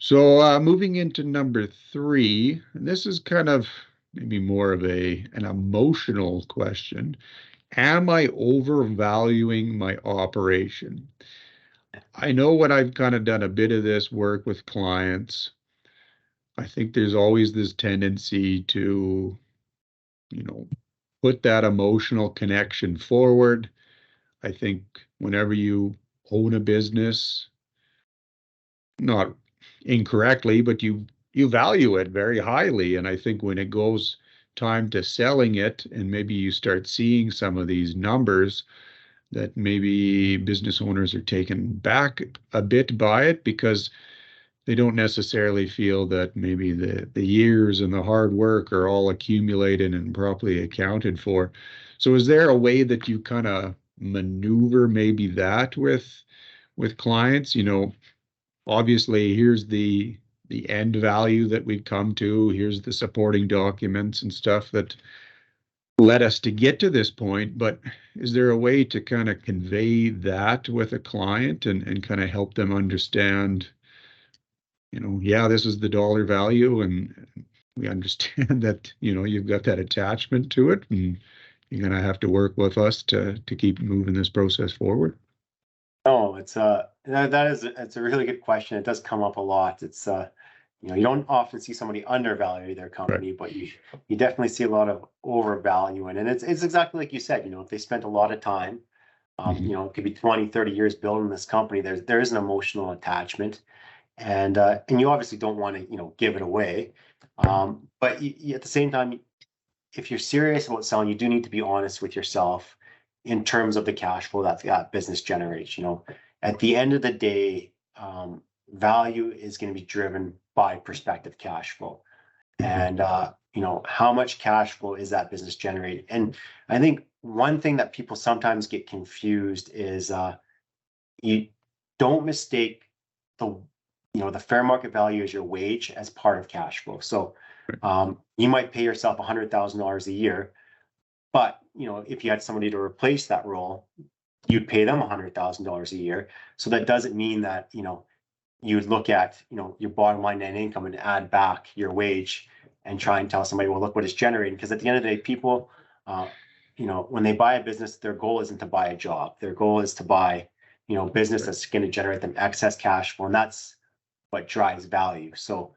So moving into number three, and this is kind of maybe more of an emotional question. Am I overvaluing my operation? I know when I've kind of done a bit of this work with clients, I think there's always this tendency to, you know, put that emotional connection forward. I think whenever you own a business, not incorrectly, but you value it very highly. And I think when it goes time to selling it, and maybe you start seeing some of these numbers, that maybe business owners are taken back a bit by it because they don't necessarily feel that maybe the years and the hard work are all accumulated and properly accounted for. So is there a way that you kind of maneuver maybe that with clients? Obviously here's the end value that we've come to, here's the supporting documents and stuff that led us to get to this point, but is there a way to kind of convey that with a client and kind of help them understand, yeah, this is the dollar value, and we understand that, you've got that attachment to it, and you're going to have to work with us to keep moving this process forward? No, it's a really good question. It does come up a lot. You don't often see somebody undervalue their Right. company, but you definitely see a lot of overvaluing. And it's exactly like you said, if they spent a lot of time, Mhm. it could be 20, 30 years building this company, there is an emotional attachment. And you obviously don't want to, give it away. But at the same time, if you're serious about selling, you do need to be honest with yourself in terms of the cash flow that business generates. At the end of the day, value is going to be driven by prospective cash flow, Mhm. and how much cash flow is that business generating. And I think one thing that people sometimes get confused is you don't mistake the the fair market value as your wage as part of cash flow. So you might pay yourself $100,000 a year, but if you had somebody to replace that role, you'd pay them $100,000 a year. So that doesn't mean that you would look at your bottom line net income and add back your wage and try and tell somebody, well, look what it's generating. Because at the end of the day, people, when they buy a business, their goal isn't to buy a job. Their goal is to buy business Right. that's going to generate them excess cash flow, and that's what drives value. So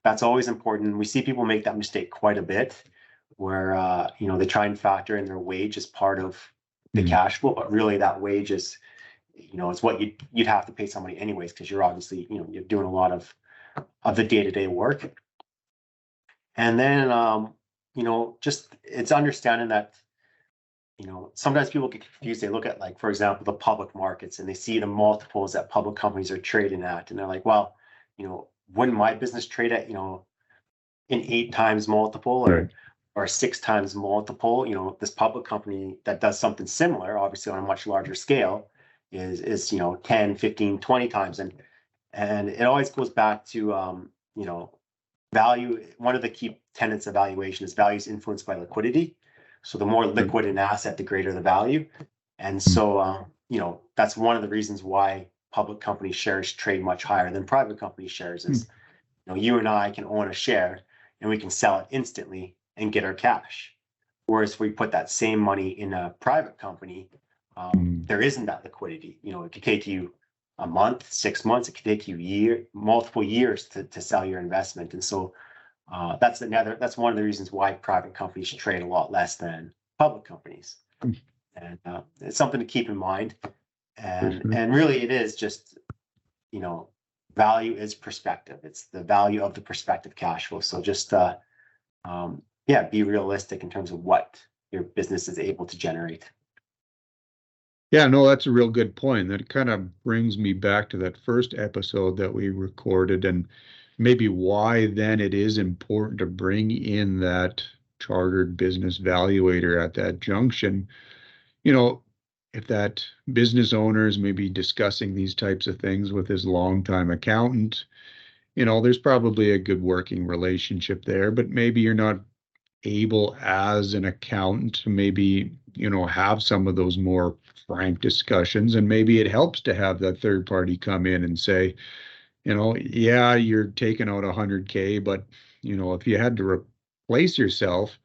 that's always important. We see people make that mistake quite a bit, where they try and factor in their wage as part of the Mhm. cash flow, but really that wage is it's what you'd have to pay somebody anyways, because you're obviously you're doing a lot of the day-to-day work. And then just it's understanding that sometimes people get confused. They look at, like, for example, the public markets, and they see the multiples that public companies are trading at, and they're like, well, wouldn't my business trade at an 8 times multiple, Right. or 6 times multiple? This public company that does something similar, obviously on a much larger scale, is 10, 15, 20 times. And it always goes back to value. One of the key tenets of valuation is value is influenced by liquidity. So the more Right. liquid an asset, the greater the value. And Mhm. so that's one of the reasons why public company shares trade much higher than private company shares. Mhm. Is you and I can own a share and we can sell it instantly and get our cash. Whereas if we put that same money in a private company, Mhm. there isn't that liquidity. It could take you a month, 6 months. It could take you multiple years to sell your investment. And so that's one of the reasons why private companies trade a lot less than public companies. And it's something to keep in mind. For And sure. and really, it is just you know value is perspective. It's the value of the perspective cash flow. So just be realistic in terms of what your business is able to generate. Yeah, no, that's a real good point. That kind of brings me back to that first episode that we recorded, and maybe why then it is important to bring in that chartered business valuator at that junction. You know, if that business owner is maybe discussing these types of things with his longtime accountant, there's probably a good working relationship there, but maybe you're not able as an accountant to maybe, have some of those more frank discussions. And maybe it helps to have that third party come in and say, Yeah, you're taking out 100K, but if you had to replace yourself,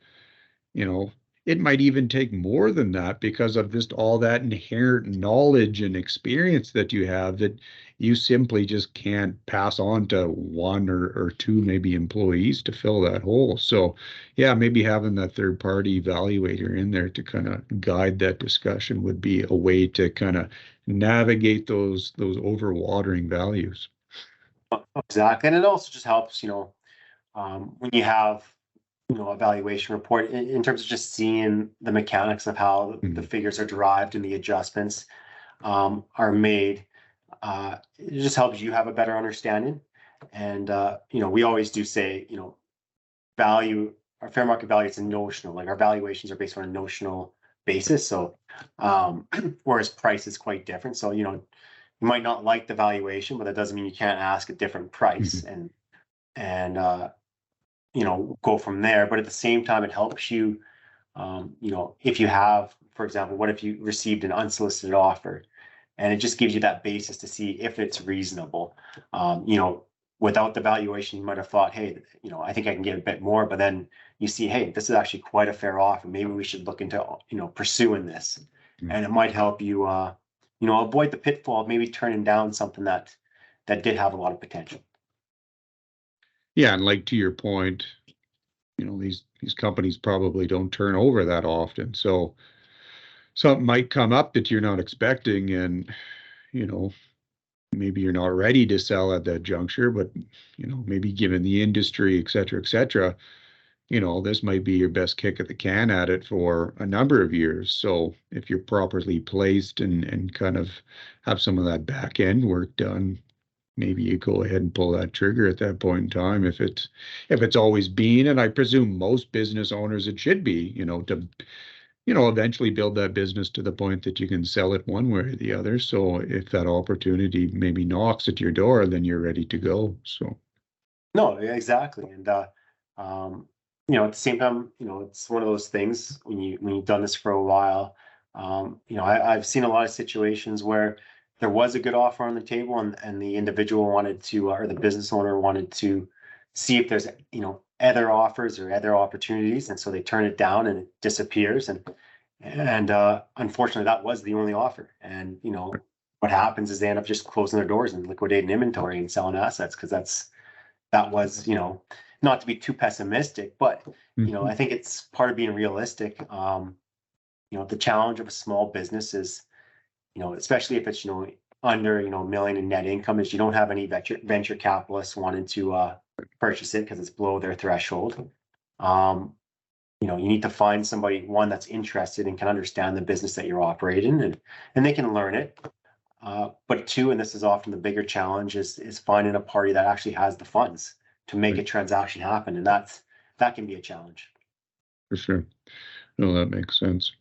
you know, it might even take more than that because of just all that inherent knowledge and experience that you have that you simply just can't pass on to one or two maybe employees to fill that hole. So yeah, maybe having that third party evaluator in there to kind of guide that discussion would be a way to kind of navigate those overwatering values. Exactly. And it also just helps, when you have, a valuation report in terms of just seeing the mechanics of how the Mhm. figures are derived and the adjustments are made. It just helps you have a better understanding. And, we always do say, value, our fair market value, it's a notional, like our valuations are based on a notional basis. So, whereas price is quite different. So, you might not like the valuation, but that doesn't mean you can't ask a different price Mhm. and go from there. But at the same time, it helps you, if you have, for example, what if you received an unsolicited offer, and it just gives you that basis to see if it's reasonable. Without the valuation, you might have thought, hey, I think I can get a bit more, but then you see, hey, this is actually quite a fair offer. Maybe we should look into, pursuing this, Mhm. and it might help you, avoid the pitfall of maybe turning down something that did have a lot of potential. Yeah, and like to your point, these companies probably don't turn over that often. So something might come up that you're not expecting, and you know, maybe you're not ready to sell at that juncture, but maybe given the industry, et cetera, this might be your best kick at the can at it for a number of years. So if you're properly placed and kind of have some of that back end work done, maybe you go ahead and pull that trigger at that point in time if it's always been, and I presume most business owners it should be, to eventually build that business to the point that you can sell it one way or the other. So if that opportunity maybe knocks at your door, then you're ready to go. So No, yeah, exactly. And um, at the same time, it's one of those things when you've done this for a while. I've seen a lot of situations where there was a good offer on the table, and the individual wanted to, or the business owner wanted to see if there's, other offers or other opportunities, and so they turn it down and it disappears. And unfortunately, that was the only offer. And what happens is they end up just closing their doors and liquidating inventory and selling assets because that was, not to be too pessimistic, but I mhm. think it's part of being realistic. The challenge of a small business is, especially if it's, under, a million in net income, is you don't have any venture capitalists wanting to purchase it because it's below their threshold. Um, you need to find somebody, one, that's interested and can understand the business that you're operating, and they can learn it. But two, and this is often the bigger challenge, is finding a party that actually has the funds to make a Right, transaction happen, and that can be a challenge. for sure. No, that makes sense.